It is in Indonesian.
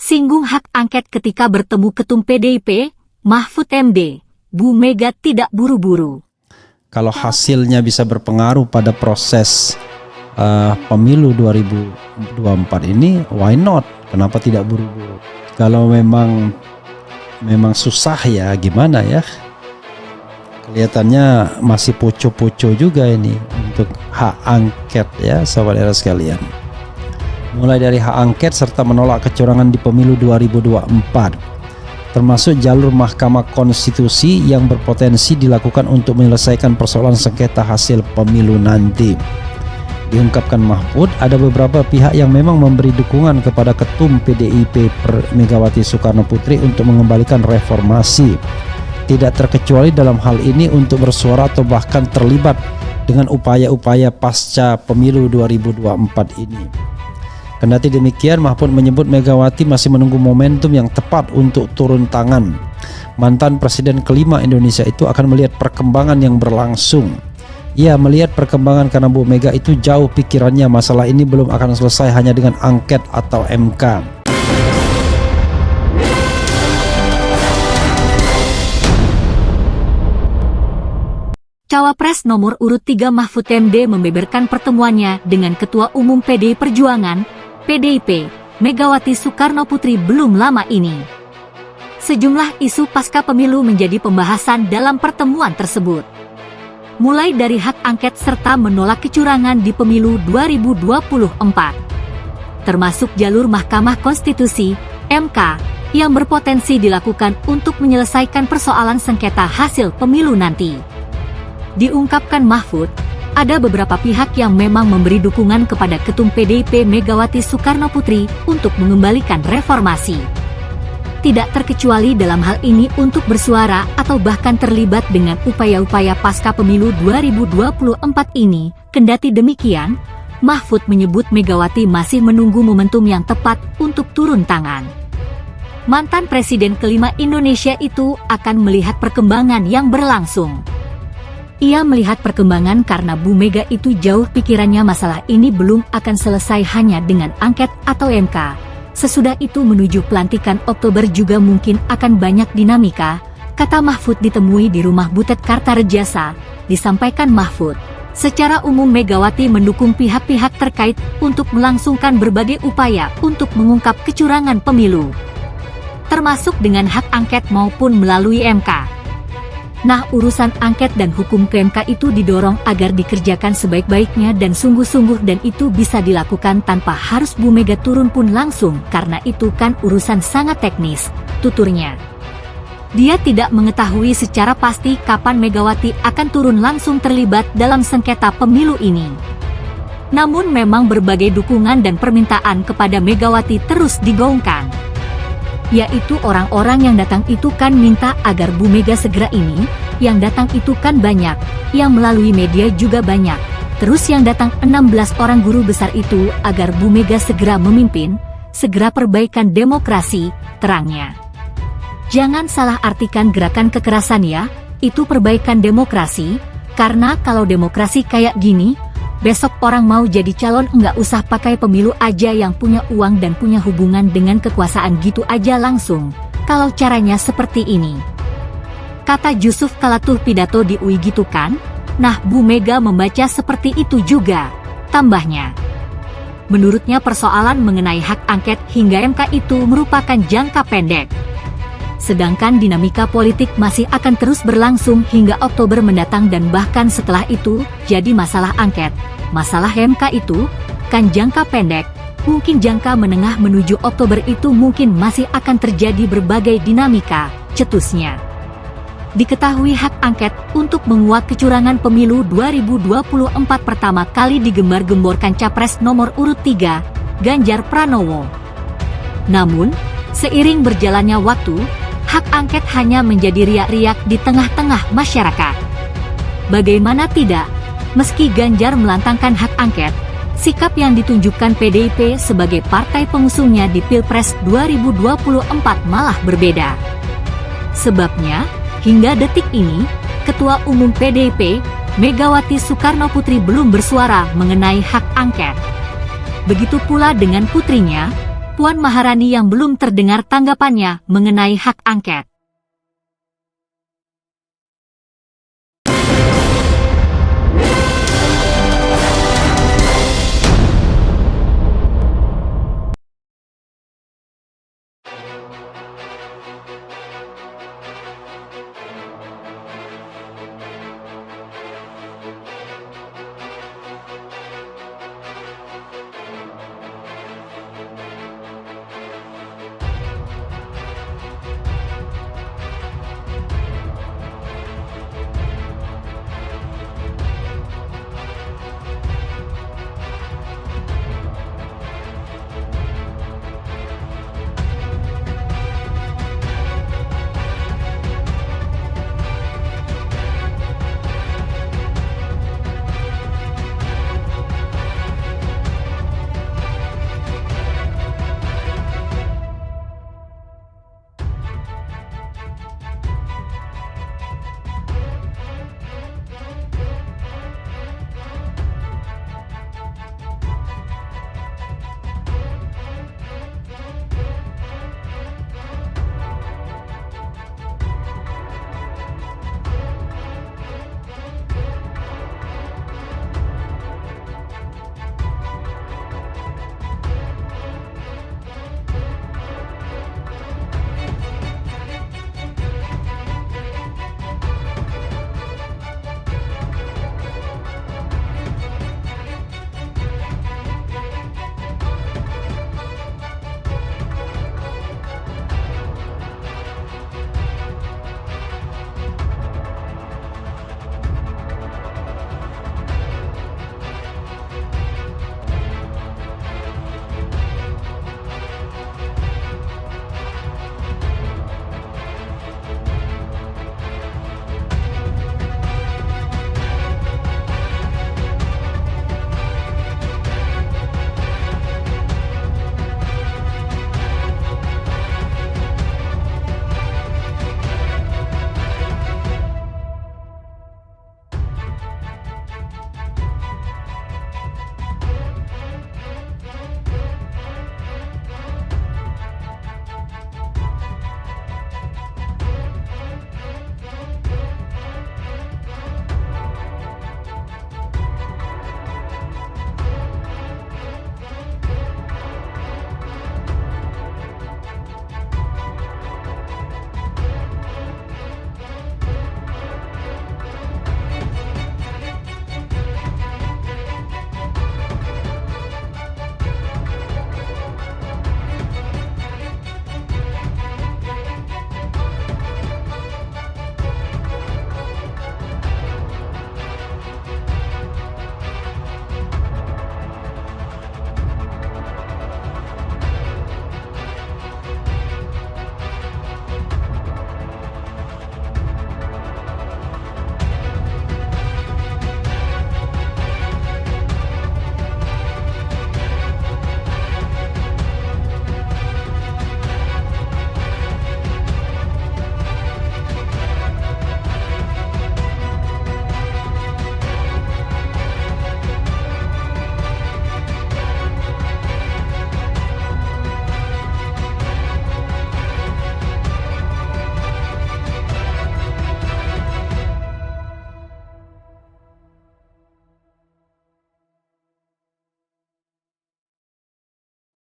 singgung hak angket ketika bertemu Ketum PDIP, Mahfud MD. Bu Mega tidak buru-buru. Kalau hasilnya bisa berpengaruh pada proses pemilu 2024 ini, why not? Kenapa tidak buru-buru? Kalau memang susah ya gimana ya? Kelihatannya masih poco-poco juga ini untuk hak angket ya sahabat era sekalian. Mulai dari hak angket serta menolak kecurangan di pemilu 2024, termasuk jalur Mahkamah Konstitusi yang berpotensi dilakukan untuk menyelesaikan persoalan sengketa hasil pemilu nanti. Diungkapkan Mahfud, ada beberapa pihak yang memang memberi dukungan kepada Ketum PDIP Megawati Soekarno Putri untuk mengembalikan reformasi. Tidak terkecuali dalam hal ini untuk bersuara atau bahkan terlibat dengan upaya-upaya pasca pemilu 2024 ini. Kendati demikian, Mahfud menyebut Megawati masih menunggu momentum yang tepat untuk turun tangan. Mantan Presiden kelima Indonesia itu akan melihat perkembangan yang berlangsung. Ia melihat perkembangan karena Bu Mega itu jauh pikirannya, masalah ini belum akan selesai hanya dengan angket atau MK. Cawapres nomor urut 3 Mahfud MD membeberkan pertemuannya dengan Ketua Umum PDI Perjuangan, PDIP, Megawati Soekarno Putri belum lama ini. Sejumlah isu pasca pemilu menjadi pembahasan dalam pertemuan tersebut. Mulai dari hak angket serta menolak kecurangan di pemilu 2024. Termasuk jalur Mahkamah Konstitusi, MK, yang berpotensi dilakukan untuk menyelesaikan persoalan sengketa hasil pemilu nanti. Diungkapkan Mahfud, ada beberapa pihak yang memang memberi dukungan kepada Ketum PDIP Megawati Soekarno Putri untuk mengembalikan reformasi. Tidak terkecuali dalam hal ini untuk bersuara atau bahkan terlibat dengan upaya-upaya pasca pemilu 2024 ini. Kendati demikian, Mahfud menyebut Megawati masih menunggu momentum yang tepat untuk turun tangan. Mantan Presiden kelima Indonesia itu akan melihat perkembangan yang berlangsung. Ia melihat perkembangan karena Bu Mega itu jauh pikirannya masalah ini belum akan selesai hanya dengan angket atau MK. Sesudah itu menuju pelantikan Oktober juga mungkin akan banyak dinamika, kata Mahfud ditemui di rumah Butet Kartarejasa. Disampaikan Mahfud, secara umum Megawati mendukung pihak-pihak terkait untuk melangsungkan berbagai upaya untuk mengungkap kecurangan pemilu, termasuk dengan hak angket maupun melalui MK. Nah, urusan angket dan hukum ke MK itu didorong agar dikerjakan sebaik-baiknya dan sungguh-sungguh, dan itu bisa dilakukan tanpa harus Bu Mega turun pun langsung karena itu kan urusan sangat teknis, tuturnya. Dia tidak mengetahui secara pasti kapan Megawati akan turun langsung terlibat dalam sengketa pemilu ini. Namun memang berbagai dukungan dan permintaan kepada Megawati terus digaungkan. Yaitu orang-orang yang datang itu kan minta agar Bu Mega segera ini, yang datang itu kan banyak, yang melalui media juga banyak. Terus yang datang 16 orang guru besar itu agar Bu Mega segera memimpin, segera perbaikan demokrasi, terangnya. Jangan salah artikan gerakan kekerasan ya, itu perbaikan demokrasi, karena kalau demokrasi kayak gini, besok orang mau jadi calon nggak usah pakai pemilu aja yang punya uang dan punya hubungan dengan kekuasaan gitu aja langsung, kalau caranya seperti ini. Kata Jusuf kala tuh pidato di UI gitu kan? Nah, Bu Mega membaca seperti itu juga, tambahnya. Menurutnya persoalan mengenai hak angket hingga MK itu merupakan jangka pendek. Sedangkan dinamika politik masih akan terus berlangsung hingga Oktober mendatang dan bahkan setelah itu, jadi masalah angket, masalah MK itu, kan jangka pendek, mungkin jangka menengah menuju Oktober itu mungkin masih akan terjadi berbagai dinamika, cetusnya. Diketahui hak angket untuk menguak kecurangan pemilu 2024 pertama kali digembar-gemborkan Capres nomor urut 3, Ganjar Pranowo. Namun, seiring berjalannya waktu, hak angket hanya menjadi riak-riak di tengah-tengah masyarakat. Bagaimana tidak, meski Ganjar melantangkan hak angket, sikap yang ditunjukkan PDIP sebagai partai pengusungnya di Pilpres 2024 malah berbeda. Sebabnya, hingga detik ini, Ketua Umum PDIP, Megawati Soekarno Putri belum bersuara mengenai hak angket. Begitu pula dengan putrinya, Puan Maharani yang belum terdengar tanggapannya mengenai hak angket.